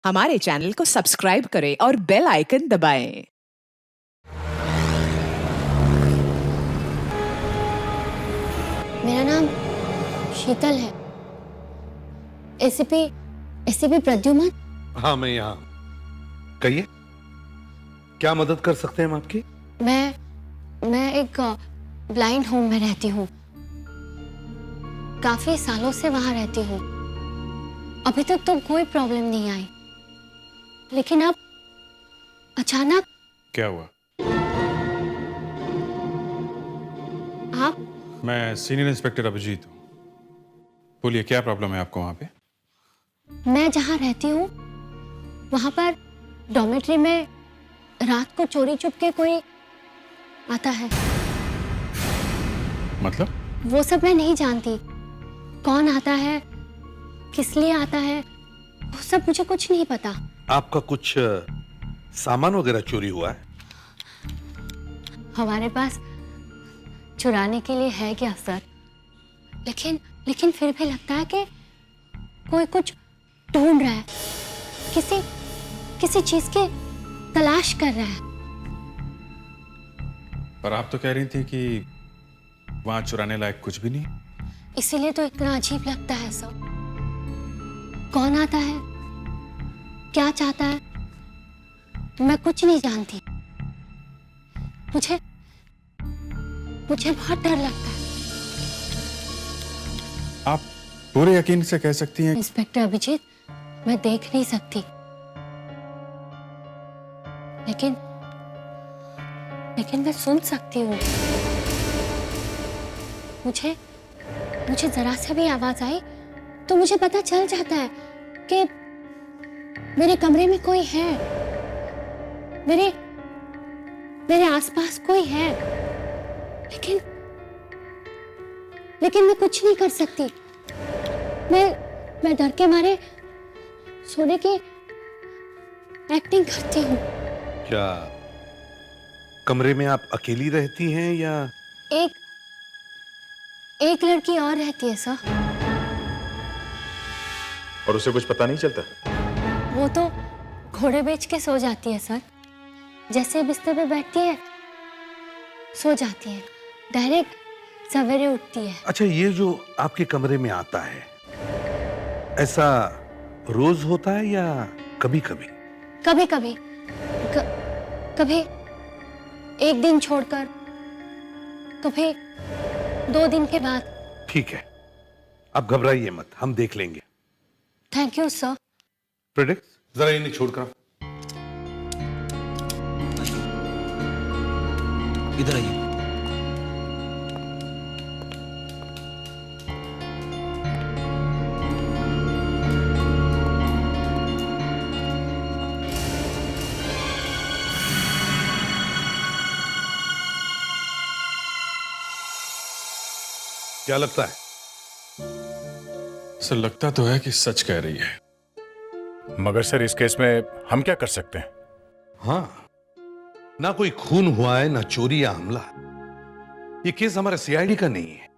हमारे चैनल को सब्सक्राइब करें और बेल आइकन दबाएं। मेरा नाम शीतल है। ACP ACP Pradyuman. हाँ, मैं यहाँ। कहिए, क्या मदद कर सकते हैं हम आपकी? मैं एक ब्लाइंड होम में रहती हूँ। काफी सालों से वहां रहती हूँ। अभी तक तो कोई प्रॉब्लम नहीं आई, लेकिन अब अचानक। क्या हुआ? आप? मैं सीनियर इंस्पेक्टर अभिजीत हूँ। बोलिए, क्या प्रॉब्लम है आपको वहां पे? मैं जहाँ रहती हूँ वहां पर डॉर्मेट्री में रात को चोरी चुपके कोई आता है। मतलब? वो सब मैं नहीं जानती, कौन आता है, किस लिए आता है, वो सब मुझे कुछ नहीं पता। आपका कुछ सामान वगैरह चोरी हुआ है? हमारे पास चुराने के लिए है क्या सर? लेकिन फिर भी लगता है कि कोई कुछ ढूंढ रहा है, किसी चीज की तलाश कर रहा है। पर आप तो कह रही थी कि वहां चुराने लायक कुछ भी नहीं। इसीलिए तो इतना अजीब लगता है सर। कौन आता है, क्या चाहता है, मैं कुछ नहीं जानती। मुझे बहुत डर लगता है। आप पूरे यकीन से कह सकती हैं? इंस्पेक्टर अभिजीत, मैं देख नहीं सकती, लेकिन मैं सुन सकती हूँ। मुझे जरा से भी आवाज आई तो मुझे पता चल जाता है कि मेरे कमरे में कोई है, मेरे आसपास कोई है। लेकिन मैं कुछ नहीं कर सकती। मैं डर के मारे सोने की एक्टिंग करती हूँ। क्या कमरे में आप अकेली रहती हैं या? एक लड़की और रहती है सर। और उसे कुछ पता नहीं चलता? वो तो घोड़े बेच के सो जाती है सर। जैसे बिस्तर पे बैठती है सो जाती है, डायरेक्ट सवेरे उठती है। अच्छा, ये जो आपके कमरे में आता है, ऐसा रोज होता है या कभी कभी? कभी एक दिन छोड़कर, कभी 2 दिन के बाद। ठीक है, आप घबराइए मत, हम देख लेंगे। Thank you sir. प्रेडिक्स, जरा इन्हें छोड़कर इधर आइए। क्या लगता है? सर, लगता तो है कि सच कह रही है। मगर सर, इस केस में हम क्या कर सकते हैं? हाँ, ना कोई खून हुआ है, ना चोरी या हमला। ये केस हमारे सीआईडी का नहीं है।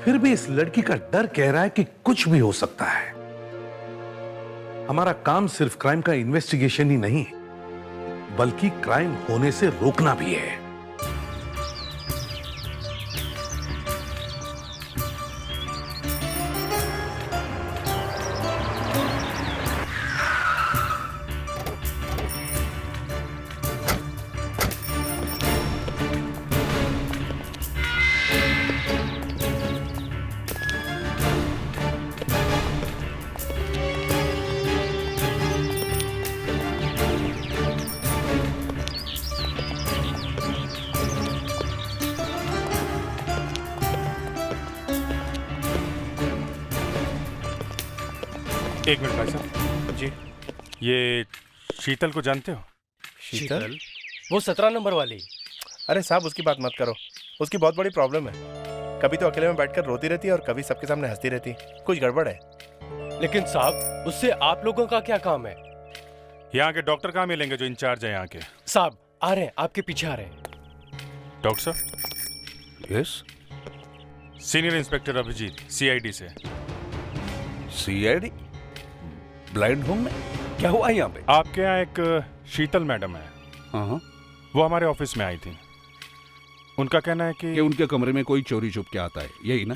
फिर भी इस लड़की का डर कह रहा है कि कुछ भी हो सकता है। हमारा काम सिर्फ क्राइम का इन्वेस्टिगेशन ही नहीं, बल्कि क्राइम होने से रोकना भी है। एक मिनट भाई साहब जी, ये शीतल को जानते हो? शीतल? वो 17 नंबर वाली। अरे साहब, उसकी बात मत करो। उसकी बहुत बड़ी प्रॉब्लम है। कभी तो अकेले में बैठकर रोती रहती है और कभी सबके सामने हंसती रहती है। कुछ गड़बड़ है। लेकिन साहब, उससे आप लोगों का क्या काम है? यहाँ के डॉक्टर कहाँ मिलेंगे जो इंचार्ज है यहाँ के? साहब आ रहे हैं, आपके पीछे आ रहे हैं। डॉक्टर साहब? Yes. Senior inspector Abhijeet, CID से। सीआईडी? ब्लाइंड होम में क्या हुआ यहाँ पे? आपके यहाँ एक शीतल मैडम है, हाँ, वो हमारे ऑफिस में आई थी। उनका कहना है कि कि उनके कमरे में कोई चोरी छुप के आता है, यही ना?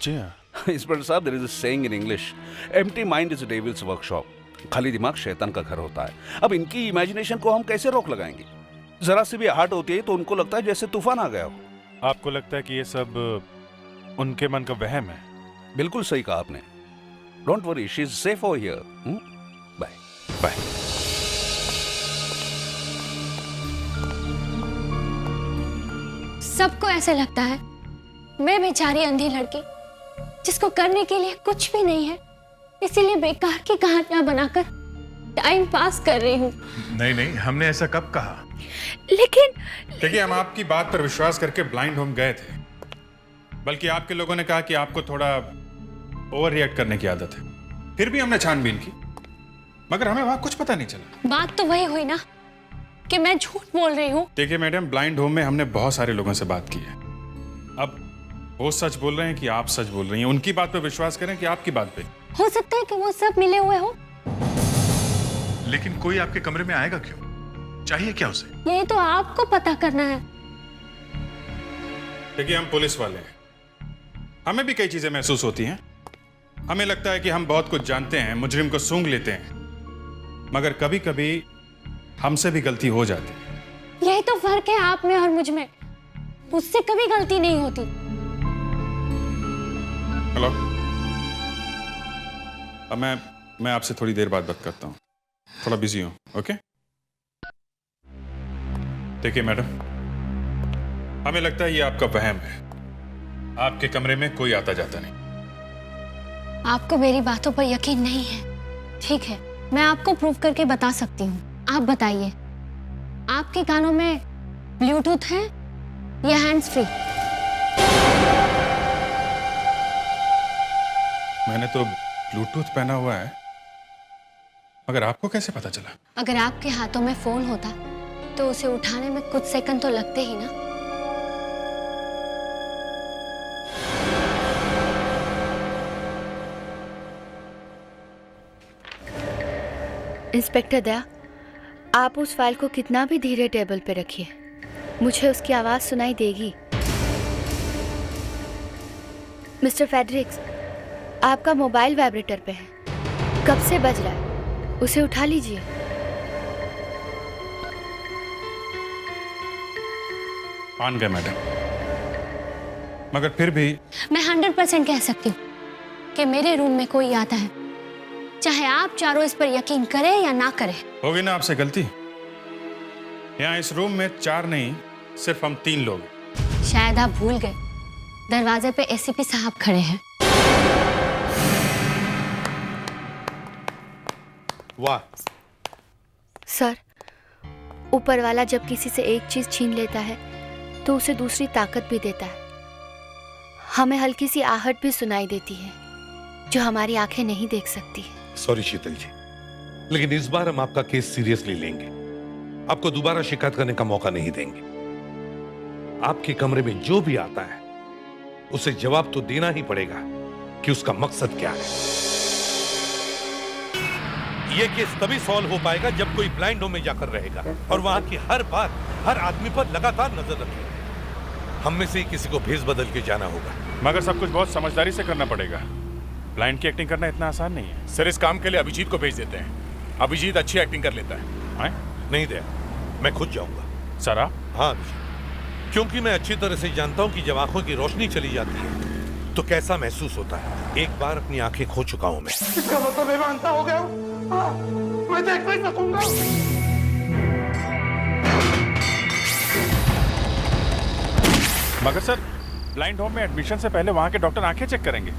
जी हाँ। इंस्पेक्टर साहब, there is a saying in English, empty mind is a devil's workshop. खाली दिमाग शैतान का घर होता है। अब इनकी इमेजिनेशन को हम कैसे रोक लगाएंगे? जरा सी भी आहट होती है तो उनको लगता है जैसे तूफान आ गया हो। आपको लगता है कि ये सब उनके मन का वहम है? बिल्कुल सही कहा आपने। Don't worry, she is safe over here. Bye bye. सबको ऐसे लगता है मैं बेचारी अंधी लड़की जिसको करने के लिए कुछ भी नहीं है, इसीलिए बेकार की कहानियां बनाकर टाइम पास कर रही हूँ। नहीं नहीं, हमने ऐसा कब कहा? लेकिन देखिए, हम आपकी बात पर विश्वास करके ब्लाइंड होम गए थे, बल्कि आपके लोगों ने कहा कि आपको थोड़ा ओवर रिएक्ट करने की आदत है। फिर भी हमने छानबीन की, मगर हमें वहां कुछ पता नहीं चला। बात तो वही हुई ना कि मैं झूठ बोल रही हूँ। देखिए मैडम, ब्लाइंड होम में हमने बहुत सारे लोगों से बात की है। अब वो सच बोल रहे हैं कि आप सच बोल रही हैं, उनकी बात पे विश्वास करें कि आपकी बात पे। हो सकता है कि वो सब मिले हुए हो। लेकिन कोई आपके कमरे में आएगा क्यों? चाहिए क्या उसे? ये तो आपको पता करना है। देखिए, हम पुलिस वाले हैं, हमें भी कई चीजें महसूस होती हैं। हमें लगता है कि हम बहुत कुछ जानते हैं, मुजरिम को सूंघ लेते हैं, मगर कभी कभी हमसे भी गलती हो जाती है। यही तो फर्क है आप में और मुझ में। मुझसे कभी गलती नहीं होती। हेलो, अब मैं आपसे थोड़ी देर बाद बात करता हूँ, थोड़ा बिजी हूँ। ओके? देखिए मैडम, हमें लगता है ये आपका वहम है। आपके कमरे में कोई आता जाता नहीं। आपको मेरी बातों पर यकीन नहीं है, ठीक है, मैं आपको प्रूव करके बता सकती हूँ। आप बताइए, आपके कानों में ब्लूटूथ है या हैंड्स फ्री? मैंने तो ब्लूटूथ पहना हुआ है, मगर आपको कैसे पता चला? अगर आपके हाथों में फोन होता तो उसे उठाने में कुछ सेकंड तो लगते ही ना। इंस्पेक्टर दया, आप उस फाइल को कितना भी धीरे टेबल पे रखिए, मुझे उसकी आवाज सुनाई देगी। मिस्टर फेडरिक्स, आपका मोबाइल वाइब्रेटर पे है, कब से बज रहा है, उसे उठा लीजिए। मान गए मैडम, मगर फिर भी मैं 100% कह सकती हूँ कि मेरे रूम में कोई आता है, चाहे आप चारों इस पर यकीन करें या ना करें। होगी ना आपसे गलती। यहाँ इस रूम में 4 नहीं, सिर्फ हम 3 लोग हैं। शायद आप भूल गए, दरवाजे पे एसीपी साहब खड़े हैं। वाह। सर, ऊपर वाला जब किसी से एक चीज छीन लेता है तो उसे दूसरी ताकत भी देता है। हमें हल्की सी आहट भी सुनाई देती है जो हमारी आंखें नहीं देख सकती। सॉरी शीतल जी, लेकिन इस बार हम आपका केस सीरियसली लेंगे। आपको दोबारा शिकायत करने का मौका नहीं देंगे। आपके कमरे में जो भी आता है उसे जवाब तो देना ही पड़ेगा कि उसका मकसद क्या है। यह केस तभी सॉल्व हो पाएगा जब कोई ब्लाइंड होम में जाकर रहेगा और वहां की हर बात, हर आदमी पर लगातार नजर रखेगा। हम में से ही किसी को भेस बदल के जाना होगा। मगर सब कुछ बहुत समझदारी से करना पड़ेगा। ब्लाइंड की एक्टिंग करना इतना आसान नहीं है। सर, इस काम के लिए अभिजीत को भेज देते हैं। अभिजीत अच्छी एक्टिंग कर लेता है। आए? नहीं दे, मैं खुद जाऊंगा। सर आप? हाँ अभिजीत, क्योंकि मैं अच्छी तरह से जानता हूं कि जब आंखों की रोशनी चली जाती है तो कैसा महसूस होता है। एक बार अपनी आंखें खो चुका हूं मैं। इसका मतलब मैं मानता हो गया हूं। मैं देख नहीं सकूंगा। मगर सर, ब्लाइंड होम में एडमिशन से पहले वहां के डॉक्टर आंखें चेक करेंगे,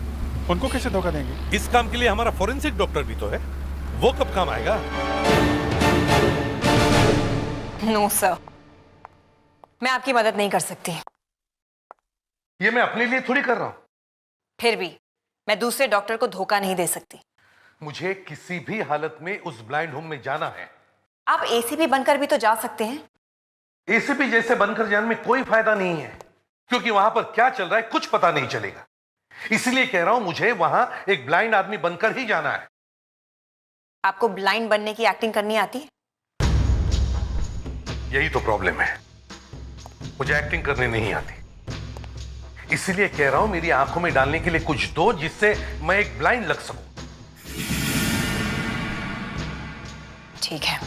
उनको कैसे धोखा देंगे? इस काम के लिए हमारा फोरेंसिक डॉक्टर भी तो है, वो कब काम आएगा? नो सर, मैं आपकी मदद नहीं कर सकती। ये मैं अपने लिए थोड़ी कर रहा हूं। फिर भी मैं दूसरे डॉक्टर को धोखा नहीं दे सकती। मुझे किसी भी हालत में उस ब्लाइंड होम में जाना है। आप एसीपी बनकर भी तो जा सकते हैं। एसीपी जैसे बनकर जाने में कोई फायदा नहीं है, क्योंकि वहां पर क्या चल रहा है कुछ पता नहीं चलेगा। इसलिए कह रहा हूं मुझे वहां एक ब्लाइंड आदमी बनकर ही जाना है। आपको ब्लाइंड बनने की एक्टिंग करनी आती है? यही तो प्रॉब्लम है, मुझे एक्टिंग करने नहीं आती। इसलिए कह रहा हूं मेरी आंखों में डालने के लिए कुछ दो जिससे मैं एक ब्लाइंड लग सकूं। ठीक है,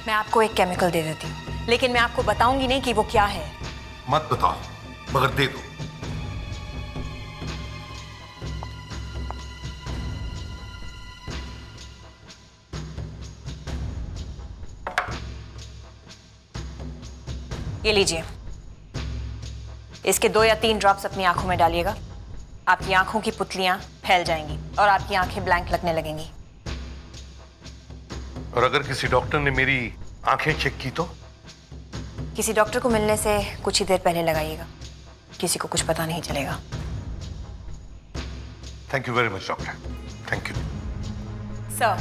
मैं आपको एक केमिकल दे देती हूं, लेकिन मैं आपको बताऊंगी नहीं कि वो क्या है। मत बताओ, मगर दे दो। ये लीजिए, इसके 2 या 3 ड्रॉप्स अपनी आंखों में डालिएगा। आपकी आंखों की पुतलियां फैल जाएंगी और आपकी आंखें ब्लैंक लगने लगेंगी। और अगर किसी डॉक्टर ने मेरी आंखें चेक की तो? किसी डॉक्टर को मिलने से कुछ ही देर पहले लगाइएगा, किसी को कुछ पता नहीं चलेगा। Thank you very much doctor, thank you. Sir,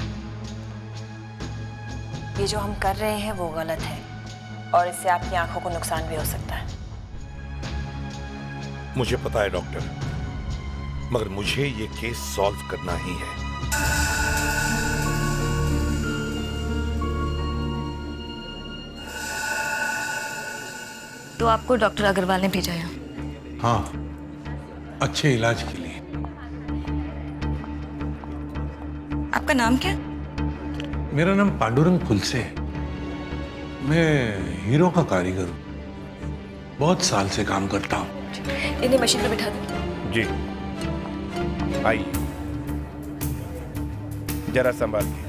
ये जो हम कर रहे हैं वो गलत है और इससे आपकी आंखों को नुकसान भी हो सकता है। मुझे पता है डॉक्टर, मगर मुझे ये केस सॉल्व करना ही है। तो आपको डॉक्टर अग्रवाल ने भेजा है? हाँ, अच्छे इलाज के लिए। आपका नाम क्या? मेरा नाम पांडुरंग फुलसे है। मैं हीरो का कारीगर हूँ, बहुत साल से काम करता हूँ। इन्हें मशीन पर बिठा दो। जी, आइए, जरा संभाल के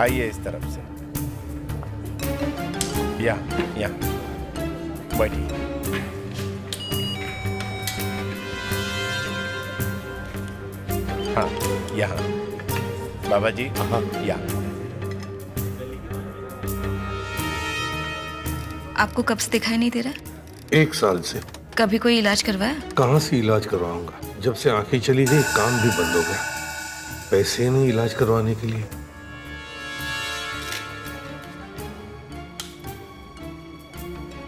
आइए इस तरफ से। या बैठिए। हाँ, यहाँ बाबा जी। हाँ, या आपको कब से दिखाई नहीं दे रहा? 1 साल से। कभी कोई इलाज करवाया? कहाँ से इलाज करवाऊंगा, जब से आंखें चली गई काम भी बंद हो गया। पैसे नहीं इलाज करवाने के लिए।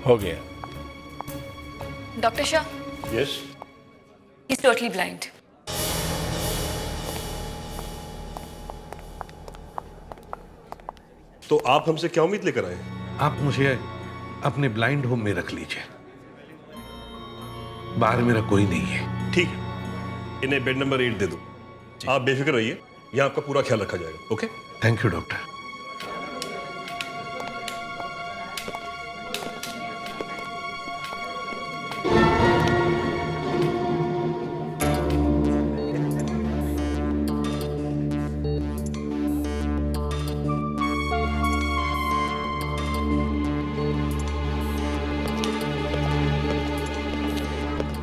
हो गया। Doctor Shah, yes. Is totally blind. तो आप हमसे क्या उम्मीद लेकर आए? आप मुझे अपने ब्लाइंड होम में रख लीजिए, बाहर मेरा कोई नहीं है। ठीक है, इन्हें बेड नंबर 8 दे दो। आप बेफिक्र रहिए, यहाँ आपका पूरा ख्याल रखा जाएगा। Okay, thank you doctor.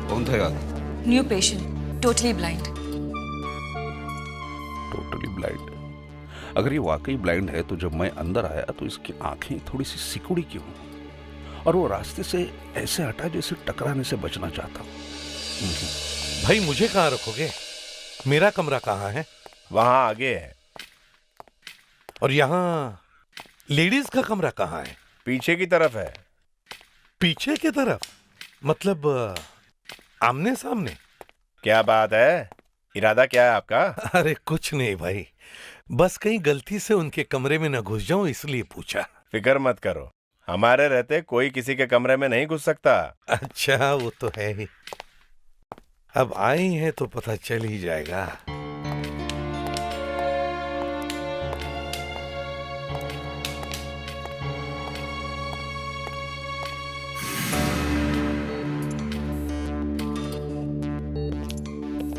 कौन था यार? New patient, totally blind. Totally blind? अगर ये वाकई ब्लाइंड है तो जब मैं अंदर आया तो इसकी आंखें थोड़ी सी सिकुड़ी क्यों, और वो रास्ते से ऐसे हटा जैसे टकराने से बचना चाहता हूं। भाई मुझे कहाँ रखोगे? मेरा कमरा कहाँ है? वहां आगे है। और यहाँ लेडीज का कमरा कहाँ है? पीछे की तरफ है। पीछे की तरफ? मतलब आमने सामने? क्या बात है, इरादा क्या है आपका? अरे कुछ नहीं भाई, बस कहीं गलती से उनके कमरे में न घुस जाऊं इसलिए पूछा। फिक्र मत करो, हमारे रहते कोई किसी के कमरे में नहीं घुस सकता। अच्छा, वो तो है ही। अब आई हैं तो पता चल ही जाएगा।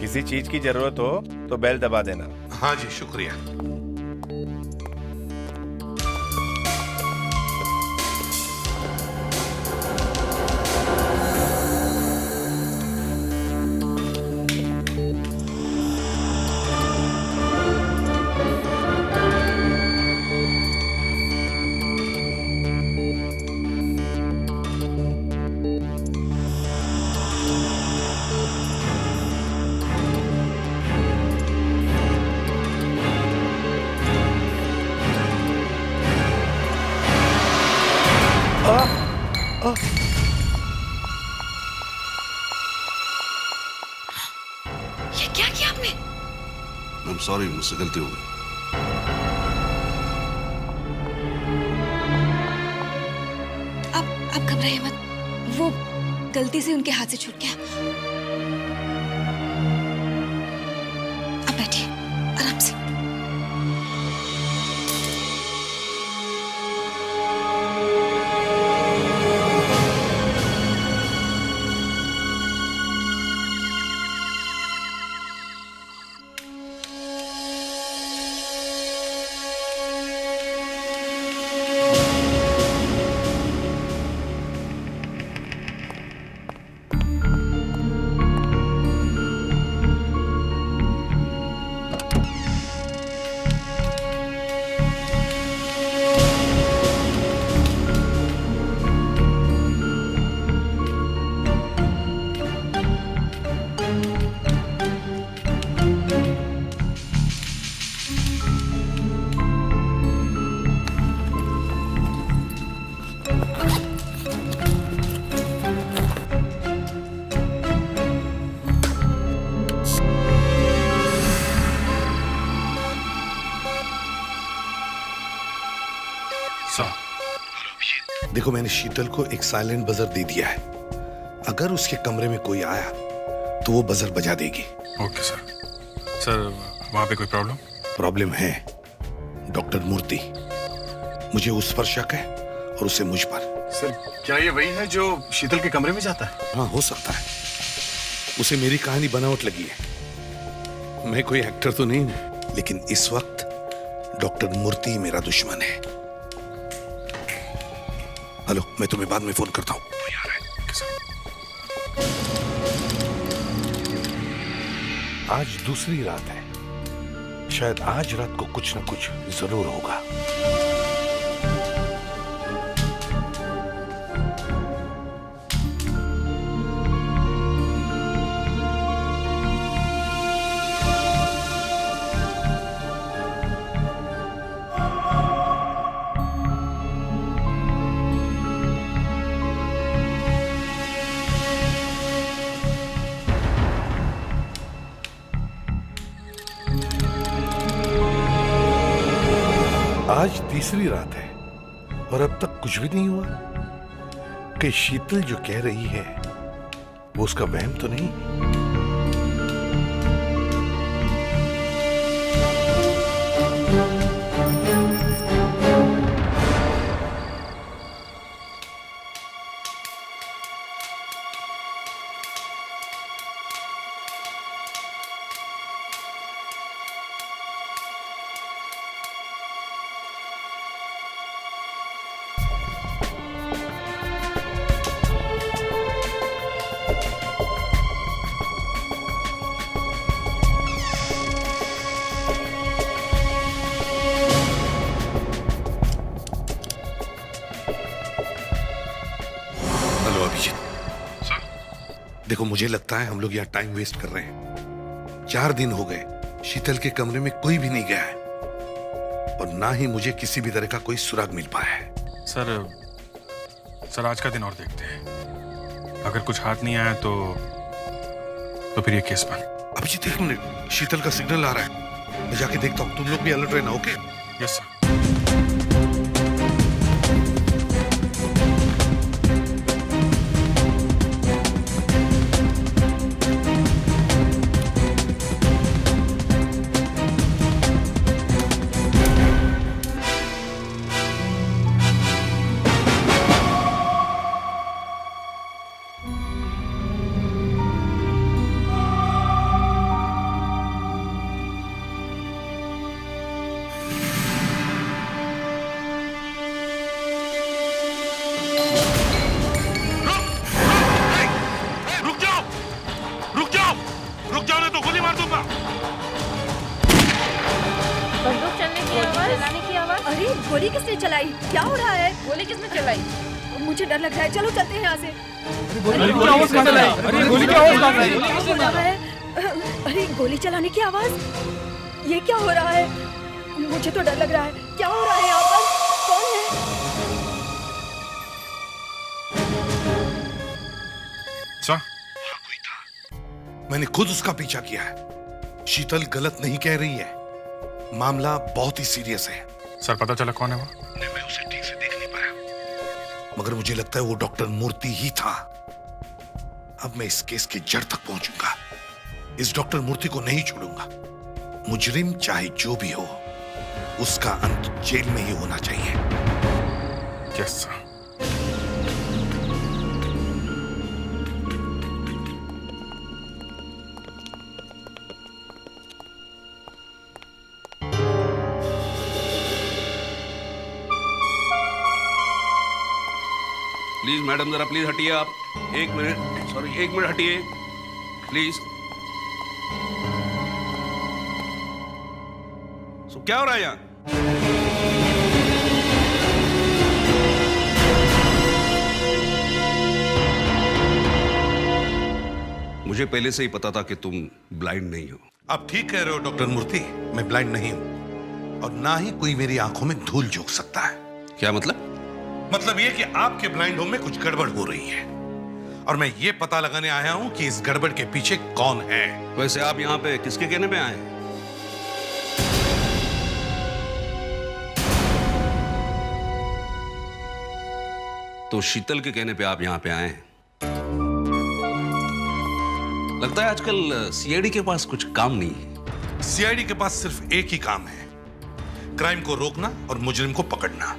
किसी चीज की जरूरत हो तो बेल दबा देना। हाँ जी, शुक्रिया। ये क्या किया आपने? I'm sorry, मुझसे गलती हो गई। आप घबराइए मत, वो गलती से उनके हाथ से छूट गया। आप बैठिए आराम से। देखो, मैंने शीतल को एक साइलेंट बजर दे दिया है। अगर उसके कमरे में कोई आया तो वो बजर बजा देगी। Okay sir. सर वहां पे कोई प्रॉब्लम? प्रॉब्लम है डॉक्टर मूर्ति। मुझे उस पर शक है और उसे मुझ पर। सर क्या ये वही है जो शीतल के कमरे में जाता है? हाँ, हो सकता है। उसे मेरी कहानी बनावट लगी है। मैं कोई एक्टर तो नहीं हूं, लेकिन इस वक्त डॉक्टर मूर्ति मेरा दुश्मन है। हेलो, मैं तुम्हें बाद में फोन करता हूं। कोई आ रहा है। आज दूसरी रात है। शायद आज रात को कुछ न कुछ जरूर होगा। आज तीसरी रात है और अब तक कुछ भी नहीं हुआ। कि शीतल जो कह रही है वो उसका वहम तो नहीं? देखो, मुझे लगता है हम लोग यहाँ टाइम वेस्ट कर रहे हैं। 4 दिन हो गए शीतल के कमरे में कोई भी नहीं गया है और ना ही मुझे किसी भी तरह का कोई सुराग मिल पाया है। सर आज का दिन और देखते हैं। अगर कुछ हाथ नहीं आया तो फिर ये केस बंद। अभिजीत, 1 मिनट, शीतल का सिग्नल आ रहा है। मैं जाके देखता हूँ। तुम लोग भी अलर्ट रहना। ओके? Yes sir. अरे गोली किसने चलाई? क्या हो रहा है? गोली किसने चलाई? मुझे डर लग रहा है। चलो चलते हैं यहाँ से। अरे गोली चलाने की आवाज, ये क्या हो रहा है? मुझे तो डर लग रहा है। क्या हो रहा है यहाँ पर? कौन है? सर मैंने खुद उसका पीछा किया है। शीतल गलत नहीं कह रही है, मामला बहुत ही सीरियस है। सर पता चला कौन है वो? मैं उसे ठीक से देख नहीं पाया, मगर मुझे लगता है वो डॉक्टर मूर्ति ही था। अब मैं इस केस के जड़ तक पहुंचूंगा, इस डॉक्टर मूर्ति को नहीं छोड़ूंगा। मुजरिम चाहे जो भी हो, उसका अंत जेल में ही होना चाहिए। Yes sir. प्लीज मैडम जरा प्लीज हटिए आप। एक मिनट, सॉरी, एक मिनट हटिए प्लीज। क्या हो रहा है यहाँ? मुझे पहले से ही पता था कि तुम ब्लाइंड नहीं हो। आप ठीक कह रहे हो डॉक्टर मूर्ति, मैं ब्लाइंड नहीं हूं और ना ही कोई मेरी आंखों में धूल झोंक सकता है। क्या मतलब? मतलब ये कि आपके ब्लाइंड होम में कुछ गड़बड़ हो रही है और मैं ये पता लगाने आया हूं कि इस गड़बड़ के पीछे कौन है। वैसे आप यहाँ पे किसके कहने पे आए हैं? तो शीतल के कहने पे आप यहाँ पे आए हैं। लगता है आजकल सीआईडी के पास कुछ काम नहीं है। सीआईडी के पास सिर्फ एक ही काम है, क्राइम को रोकना और मुजरिम को पकड़ना।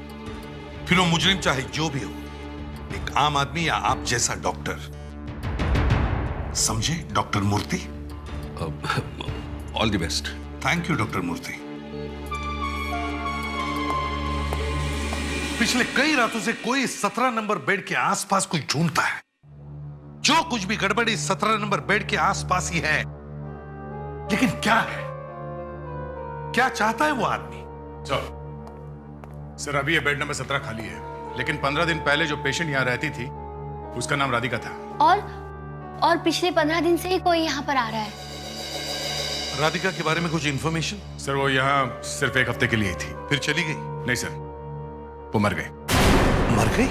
फिर वो मुजरिम चाहे जो भी हो, एक आम आदमी या आप जैसा डॉक्टर। समझे doctor Murthy? All the best. Thank you doctor Murthy. पिछले कई रातों से कोई 17 नंबर बेड के आसपास कुछ ढूंढता है। जो कुछ भी गड़बड़ इस 17 नंबर बेड के आसपास ही है, लेकिन क्या है, क्या चाहता है वो आदमी? सर अभी ये बेड नंबर 17 खाली है, लेकिन 15 दिन पहले जो पेशेंट यहाँ रहती थी उसका नाम राधिका था। और पिछले 15 दिन से ही कोई यहाँ पर आ रहा है। राधिका के बारे में कुछ इंफॉर्मेशन? सर वो यहाँ सिर्फ एक हफ्ते के लिए ही थी, फिर चली गई? नहीं सर, वो मर गई। मर गई?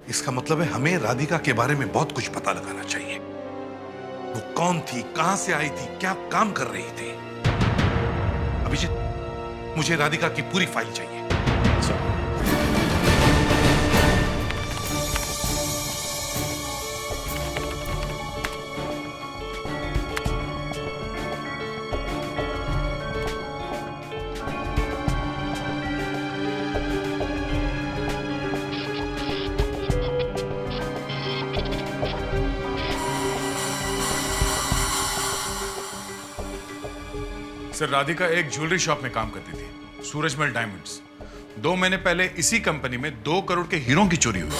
इसका मतलब है हमें राधिका के बारे में बहुत कुछ पता लगाना चाहिए। वो कौन थी, कहां से आई थी, क्या काम कर रही थी? अभिजीत, मुझे राधिका की पूरी फाइल चाहिए। सर राधिका एक ज्वेलरी शॉप में काम करती थी, सूरजमल डायमंड्स। 2 महीने पहले इसी कंपनी में 2 करोड़ के हीरों की चोरी हुई।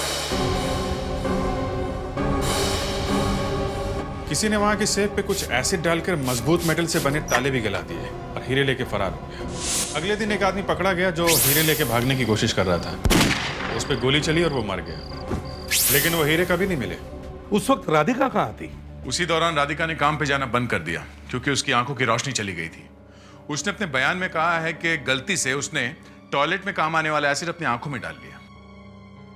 किसी ने वहां के सेफ पे कुछ एसिड डालकर मजबूत मेटल से बने ताले भी गला दिए और हीरे लेके फरार हो गया। अगले दिन एक आदमी पकड़ा गया जो हीरे लेके भागने की कोशिश कर रहा था। उस पर गोली चली और वो मर गया, लेकिन वो हीरे कभी नहीं मिले। उस वक्त राधिका कहां थी? उसी दौरान राधिका ने काम पे जाना बंद कर दिया क्योंकि उसकी आंखों की रोशनी चली गई थी। उसने अपने बयान में कहा है कि गलती से उसने टॉयलेट में काम आने वाला एसिड अपनी आंखों में डाल लिया।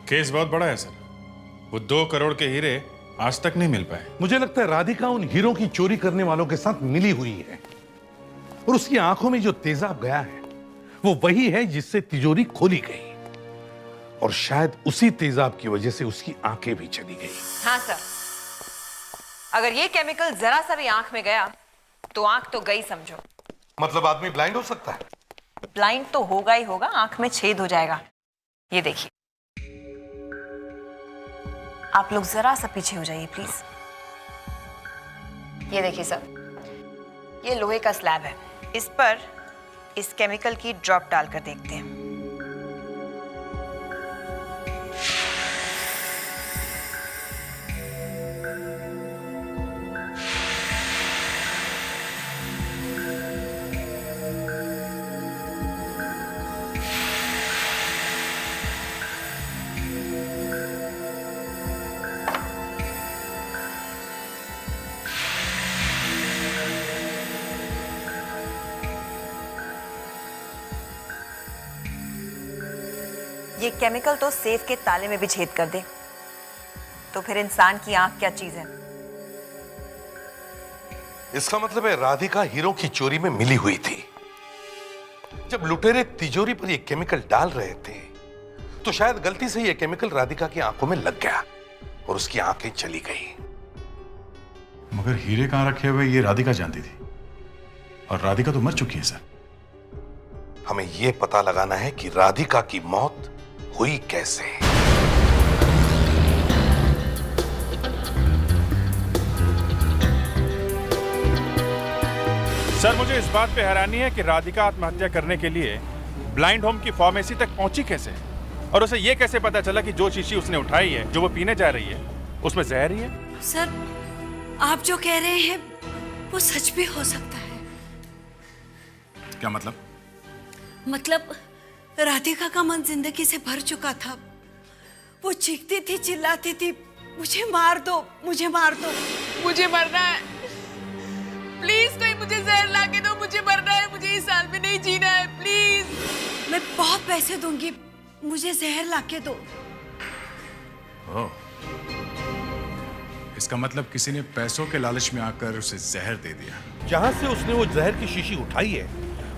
केस बहुत बड़ा है सर, वो 2 करोड़ के हीरे आज तक नहीं मिल पाए। मुझे लगता है राधिका उन हीरों की चोरी करने वालों के साथ मिली हुई है और उसकी आंखों में जो तेजाब गया है वो वही है जिससे तिजोरी खोली गई और शायद उसी तेजाब की वजह से उसकी आंखें भी चली गई। हाँ सर, अगर ये केमिकल जरा सा भी आंख में गया तो आंख तो गई समझो। मतलब आदमी ब्लाइंड हो सकता है? ब्लाइंड तो होगा ही होगा, आंख में छेद हो जाएगा। ये देखिए, आप लोग जरा सा पीछे हो जाइए प्लीज। ये देखिए सर, ये लोहे का स्लैब है, इस पर इस केमिकल की ड्रॉप डालकर देखते हैं। ये केमिकल तो सेफ के ताले में भी छेद कर दे, तो फिर इंसान की आंख क्या चीज है? इसका मतलब है राधिका हीरो की चोरी में मिली हुई थी। जब लुटेरे तिजोरी पर यह केमिकल डाल रहे थे तो शायद गलती से यह केमिकल राधिका की आंखों में लग गया और उसकी आंखें चली गई। मगर हीरे कहां रखे हुए ये राधिका जानती थी, और राधिका तो मर चुकी है सर। हमें यह पता लगाना है कि राधिका की मौत हुई कैसे। सर मुझे इस बात पे हैरानी है कि राधिका आत्महत्या करने के लिए ब्लाइंड होम की फार्मेसी तक पहुंची कैसे, और उसे ये कैसे पता चला कि जो शीशी उसने उठाई है, जो वो पीने जा रही है, उसमें जहर ही है। सर आप जो कह रहे हैं वो सच भी हो सकता है। क्या मतलब? मतलब राधिका का मन जिंदगी से भर चुका था। वो चीखती थी, चिल्लाती थी, मुझे मार दो, मुझे मार दो, मुझे मरना है, प्लीज कोई मुझे जहर ला के दो, मुझे मरना है, मुझे इस साल में नहीं जीना है, प्लीज। मैं बहुत पैसे दूंगी, मुझे जहर ला के दो। ओह, इसका मतलब किसी ने पैसों के लालच में आकर उसे जहर दे दिया। जहां से उसने वो जहर की शीशी उठाई है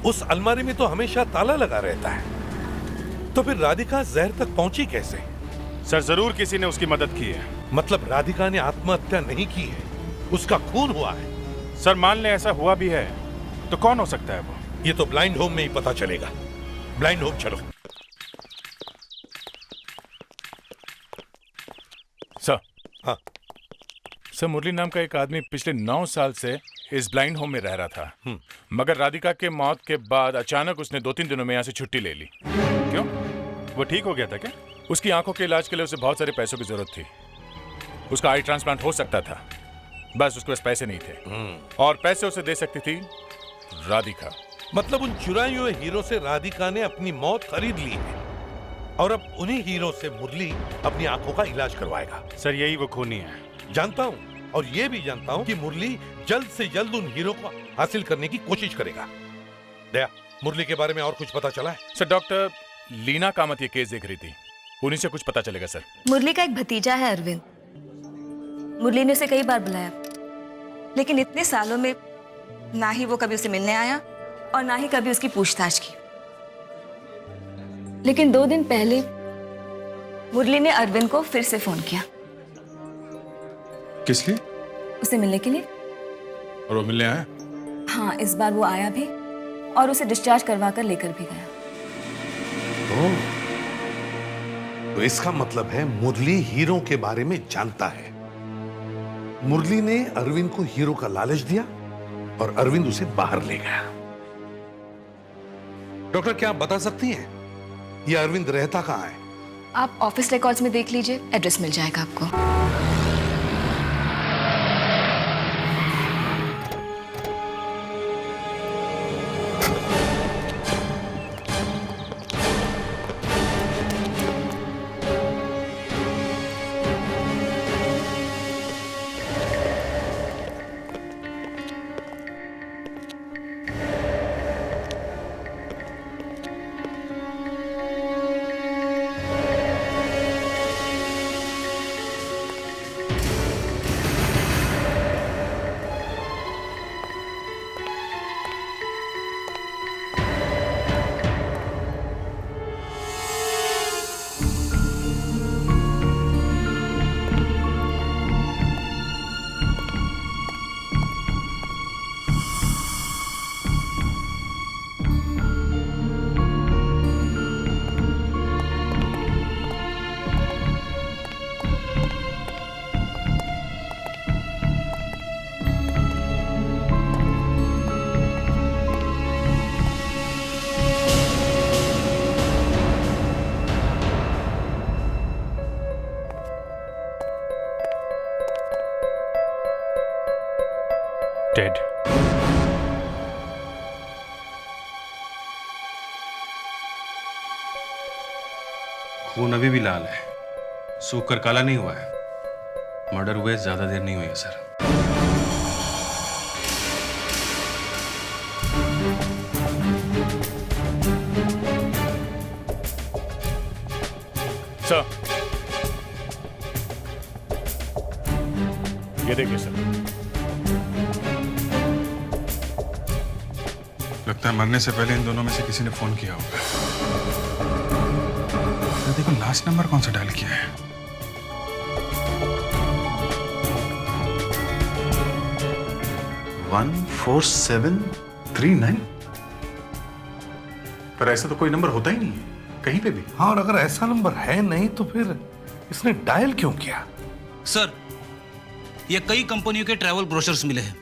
उस अलमारी में तो हमेशा ताला लगा रहता है, तो फिर राधिका जहर तक पहुंची कैसे? सर जरूर किसी ने उसकी मदद की है। मतलब राधिका ने आत्महत्या नहीं की है, उसका खून हुआ है। सर मान ले ऐसा हुआ भी है तो कौन हो सकता है वो? ये तो ब्लाइंड होम में ही पता चलेगा। ब्लाइंड होम चलो। सर। हाँ सर, मुरली नाम का एक आदमी पिछले 9 साल से इस ब्लाइंड होम में रह रहा था, मगर राधिका के मौत के बाद अचानक उसने 2-3 दिनों में यहाँ से छुट्टी ले ली। क्यों? वो ठीक हो गया था क्या? उसकी आंखों के इलाज के लिए उसे बहुत सारे पैसों की जरूरत थी। उसका आई ट्रांसप्लांट हो सकता था, बस उसके पास पैसे नहीं थे, और पैसे उसे दे सकती थी राधिका। मतलब उन चुराए हुए हीरो से राधिका ने अपनी मौत खरीद ली है, और अब उन्हीं हीरो से मुरली अपनी आंखों का इलाज करवाएगा। सर यही वो खूनी है। जानता हूं, और ये भी जानता हूं कि मुरली जल्द से जल्द उन हीरो को हासिल करने की कोशिश करेगा। दया, मुरली के बारे में और कुछ पता चला है? सर डॉक्टर लीना कामत ये केस देख रही थी, उन्हीं से कुछ पता चलेगा सर। मुरली का एक भतीजा है अरविंद। मुरली ने उसे कई बार बुलाया, लेकिन इतने सालों में ना ही वो कभी उसे मिलने आया और ना ही कभी उसकी पूछताछ की। लेकिन 2 दिन पहले मुरली ने अरविंद को फिर से फोन किया। किस लिए? उसे मिलने के लिए। और वो मिलने आया? हाँ, इस बार वो आया भी और उसे डिस्चार्ज करवा कर लेकर भी गया। तो इसका मतलब है मुरली हीरो के बारे में जानता है। मुरली ने अरविंद को हीरो का लालच दिया और अरविंद उसे बाहर ले गया। डॉक्टर, क्या आप बता सकती हैं ये अरविंद रहता कहां है? आप ऑफिस रिकॉर्ड्स में देख लीजिए, एड्रेस मिल जाएगा आपको। Dead. खून अभी भी लाल है, सूख कर काला नहीं हुआ है। मर्डर हुए ज्यादा देर नहीं हुई है सर। सर, ये देखिए सर। लगता है मरने से पहले इन दोनों में से किसी ने फोन किया होगा। देखो लास्ट नंबर कौन सा डायल किया है। वन 4739। पर ऐसा तो कोई नंबर होता ही नहीं है कहीं पे भी। हाँ, और अगर ऐसा नंबर है नहीं तो फिर इसने डायल क्यों किया? सर, ये कई कंपनियों के ट्रैवल ब्रोशर्स मिले हैं।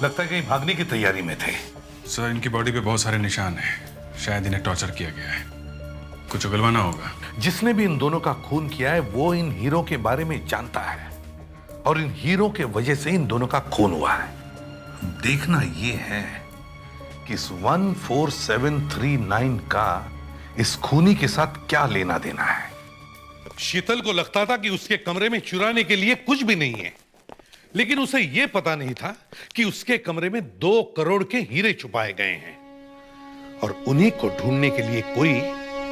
लगता है कहीं भागने की तैयारी में थे। सर, इनकी बॉडी पे बहुत सारे निशान हैं। शायद इन्हें टॉर्चर किया गया है। कुछ उगलवाना होगा। जिसने भी इन दोनों का खून किया है वो इन हीरो के बारे में जानता है और इन हीरो के वजह से इन दोनों का खून हुआ है। देखना ये है कि इस 14739 का इस खूनी के साथ क्या लेना देना है। शीतल को लगता था कि उसके कमरे में चुराने के लिए कुछ भी नहीं है, लेकिन उसे यह पता नहीं था कि उसके कमरे में 2 करोड़ के हीरे छुपाए गए हैं और उन्हीं को ढूंढने के लिए कोई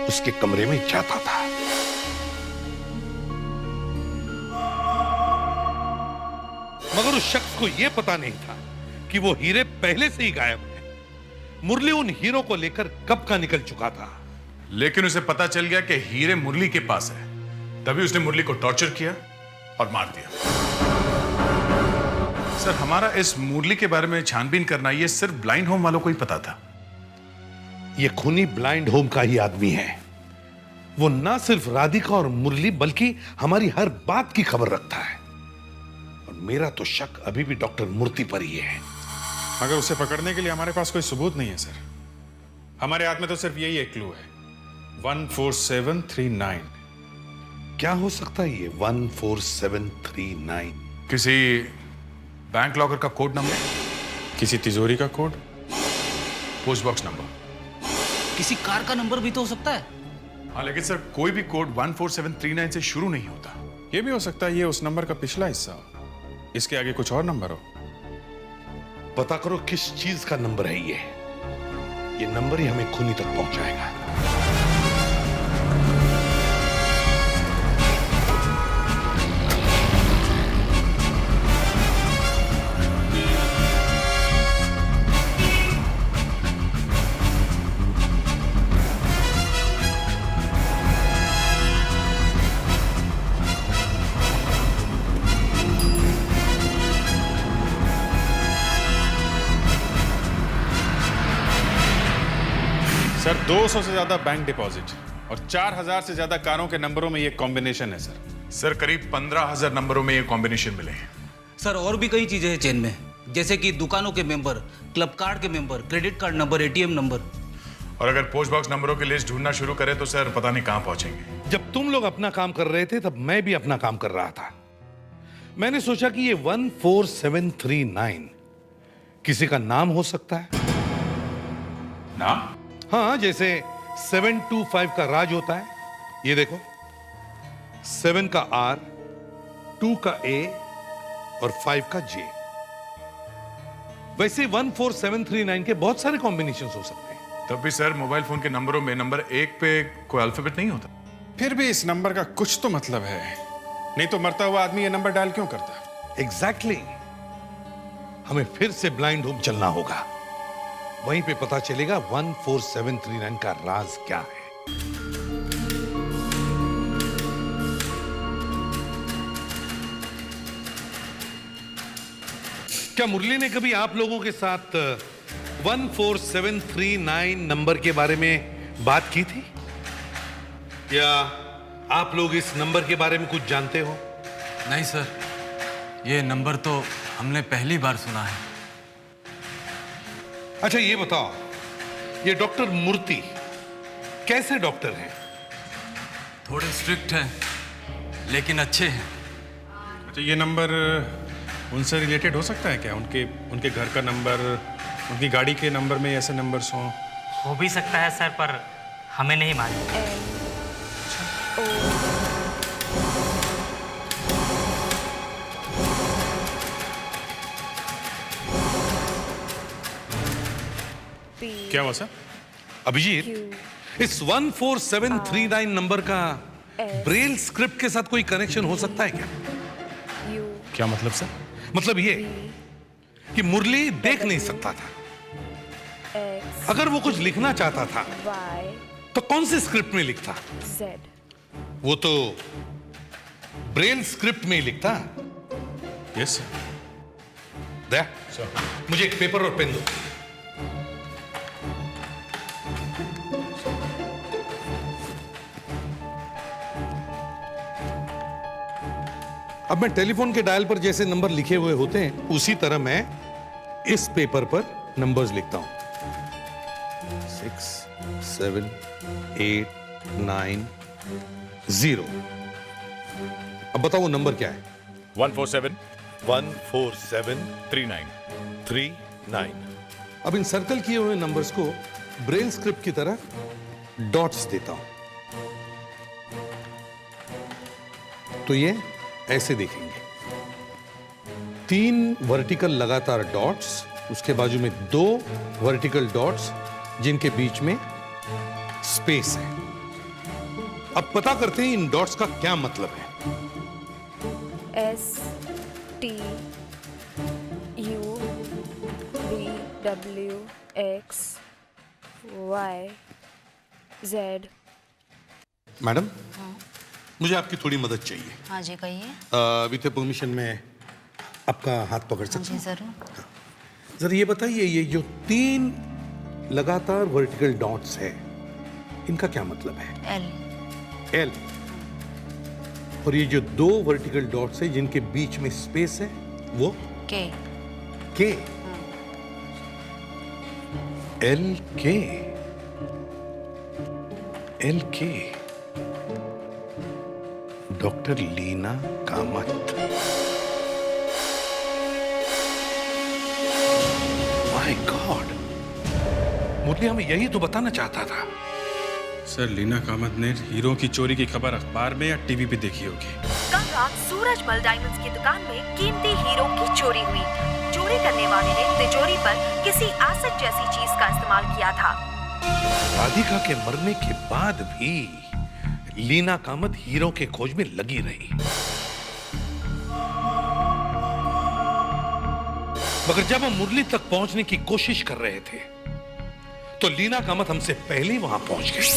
उसके कमरे में जाता था। मगर उस शख्स को यह पता नहीं था कि वो हीरे पहले से ही गायब हैं। मुरली उन हीरो को लेकर कब का निकल चुका था, लेकिन उसे पता चल गया कि हीरे मुरली के पास है। तभी उसने मुरली को टॉर्चर किया और मार दिया। सर, हमारा इस मुरली के बारे में छानबीन करना ये सिर्फ ब्लाइंड होम वालों को ही पता था। ये खूनी ब्लाइंड होम का ही आदमी है। वो ना सिर्फ राधिका और मुरली बल्कि हमारी हर बात की खबर रखता है और मेरा तो शक अभी भी डॉक्टर मूर्ति पर ही है। मगर उसे पकड़ने के लिए हमारे पास कोई सबूत नहीं है सर। हमारे हाथ में तो सिर्फ यही एक क्लू है, 14739। क्या हो सकता है ये 14739? किसी बैंक लॉकर का कोड नंबर, किसी तिजोरी का कोड, पोस्ट बॉक्स नंबर, किसी कार का नंबर भी तो हो सकता है। हाँ, लेकिन सर कोई भी कोड 14739 से शुरू नहीं होता। यह भी हो सकता है ये उस नंबर का पिछला हिस्सा हो, इसके आगे कुछ और नंबर हो। पता करो किस चीज का नंबर है ये नंबर ही हमें खूनी तक पहुंचाएगा। सर, 200 से ज्यादा बैंक डिपॉजिट और 4000 से ज्यादा कारों के नंबरों में ये कॉम्बिनेशन है सर, करीब 15,000 नंबरों में ये कॉम्बिनेशन मिले हैं। सर, और भी कई चीजें हैं चेन में, जैसे कि दुकानों के मेंबर, क्लब कार्ड के member, credit card number, ATM number. और अगर पोस्ट बॉक्स नंबरों की लिस्ट ढूंढना शुरू करें तो सर पता नहीं कहां पहुंचेंगे। जब तुम लोग अपना काम कर रहे थे तब मैं भी अपना काम कर रहा था। मैंने सोचा कि ये 14739 किसी का नाम हो सकता है। नाम? हाँ, जैसे 725 का राज होता है। ये देखो, 7 का R, 2 का A और 5 का J। वैसे 14739 के बहुत सारे कॉम्बिनेशन हो सकते हैं। तब भी सर मोबाइल फोन के नंबरों में नंबर 1 पे कोई अल्फाबेट नहीं होता। फिर भी इस नंबर का कुछ तो मतलब है, नहीं तो मरता हुआ आदमी ये नंबर डायल क्यों करता? एग्जैक्टली। हमें फिर से ब्लाइंड होम चलना होगा, वहीं पे पता चलेगा 14739 का राज क्या है। क्या मुरली ने कभी आप लोगों के साथ 14739 नंबर के बारे में बात की थी? या आप लोग इस नंबर के बारे में कुछ जानते हो? नहीं सर, ये नंबर तो हमने पहली बार सुना है। अच्छा ये बताओ, ये डॉक्टर मूर्ति कैसे डॉक्टर हैं? थोड़े स्ट्रिक्ट हैं, लेकिन अच्छे हैं। अच्छा, ये नंबर उनसे रिलेटेड हो सकता है क्या? उनके घर का नंबर, उनकी गाड़ी के नंबर में ऐसे नंबर्स हों? हो भी सकता है सर, पर हमें नहीं मालूम। क्या हुआ सर? अभिजीत, इस 14739 नंबर का ब्रेल स्क्रिप्ट के साथ कोई कनेक्शन हो सकता है क्या? क्या मतलब सर? मतलब ये कि मुरली देख नहीं सकता था। अगर वो कुछ लिखना चाहता था तो कौन सी स्क्रिप्ट में लिखता? वो तो ब्रेल स्क्रिप्ट में ही लिखता। यस दे, मुझे एक पेपर और पेन दो। अब मैं टेलीफोन के डायल पर जैसे नंबर लिखे हुए होते हैं उसी तरह मैं इस पेपर पर नंबर्स लिखता हूं। 6, 7, 8, 9, 0। अब बताओ वो नंबर क्या है? 1473939। अब इन सर्कल किए हुए नंबर्स को ब्रेल स्क्रिप्ट की तरह डॉट्स देता हूं तो ये ऐसे देखेंगे। 3 वर्टिकल लगातार डॉट्स, उसके बाजू में 2 वर्टिकल डॉट्स जिनके बीच में स्पेस है। अब पता करते हैं इन डॉट्स का क्या मतलब है। STUVWXYZ। मैडम, मुझे आपकी थोड़ी मदद चाहिए। हाँ जी कहिए। विथ परमिशन में आपका हाथ पकड़ सकता हूं? जरूर। जरा ये बताइए, ये जो 3 लगातार वर्टिकल डॉट्स है इनका क्या मतलब है? एल। और ये जो 2 वर्टिकल डॉट्स है जिनके बीच में स्पेस है वो के। एल के। Doctor Leena Kamat. My god, Murali हमें यही तो बताना चाहता था। सर, लीना कामत ने हीरो की चोरी की खबर अखबार में या टीवी पे देखी होगी। कल रात सूरजमल डायमंड्स की दुकान में कीमती हीरो की चोरी हुई। चोरी करने वाले ने तिजोरी पर किसी एसिड जैसी चीज का इस्तेमाल किया था। राधिका के मरने के बाद भी लीना कामत हीरो के खोज में लगी रही, मगर जब हम मुरली तक पहुंचने की कोशिश कर रहे थे तो लीना कामत हमसे पहले ही वहां पहुंच गई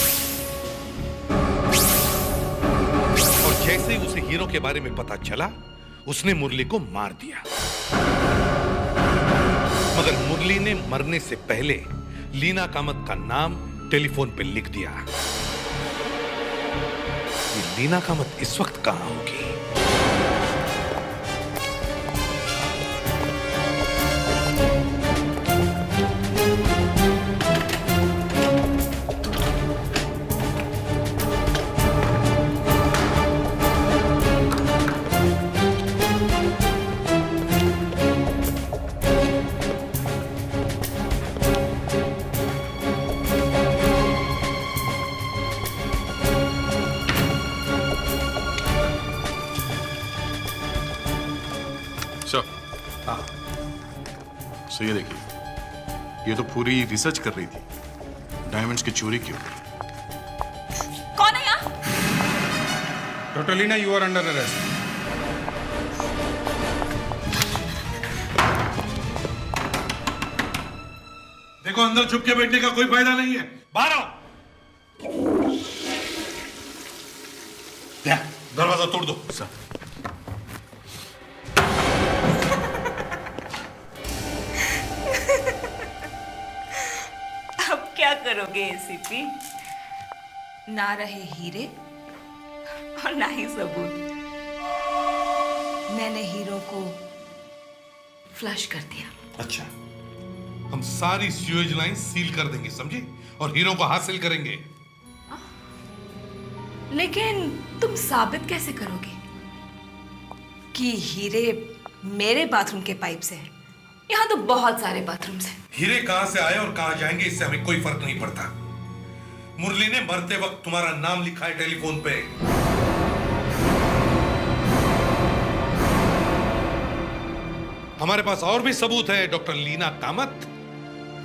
और जैसे ही उसे हीरो के बारे में पता चला उसने मुरली को मार दिया। मगर मुरली ने मरने से पहले लीना कामत का नाम टेलीफोन पे लिख दिया। लीना कामत इस वक्त कहां होगी? सो ये देखिए, ये तो पूरी रिसर्च कर रही थी डायमंड्स की चोरी की ऊपर। कौन है यहाँ? Doctor Leena, you are under arrest. देखो, अंदर छुप के बैठने का कोई फायदा नहीं है, बाहर आओ। दरवाजा तोड़ दो। सर, क्या करोगे एसीपी? ना रहे हीरे और ना ही सबूत। मैंने हीरो को फ्लश कर दिया। अच्छा, हम सारी स्यूएज लाइन सील कर देंगे, समझे? और हीरो को हासिल करेंगे। लेकिन तुम साबित कैसे करोगे कि हीरे मेरे बाथरूम के पाइप से है? यहाँ तो बहुत सारे बाथरूम्स हैं। हीरे कहां से आए और कहां जाएंगे इससे हमें कोई फर्क नहीं पड़ता। मुरली ने मरते वक्त तुम्हारा नाम लिखा है टेलीफोन पे। हमारे पास और भी सबूत है डॉक्टर लीना कामत,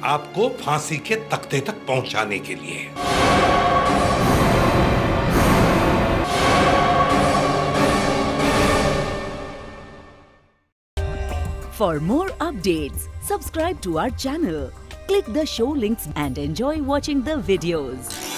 आपको फांसी के तख्ते तक पहुंचाने के लिए। For more updates, subscribe to our channel, click the show links and enjoy watching the videos.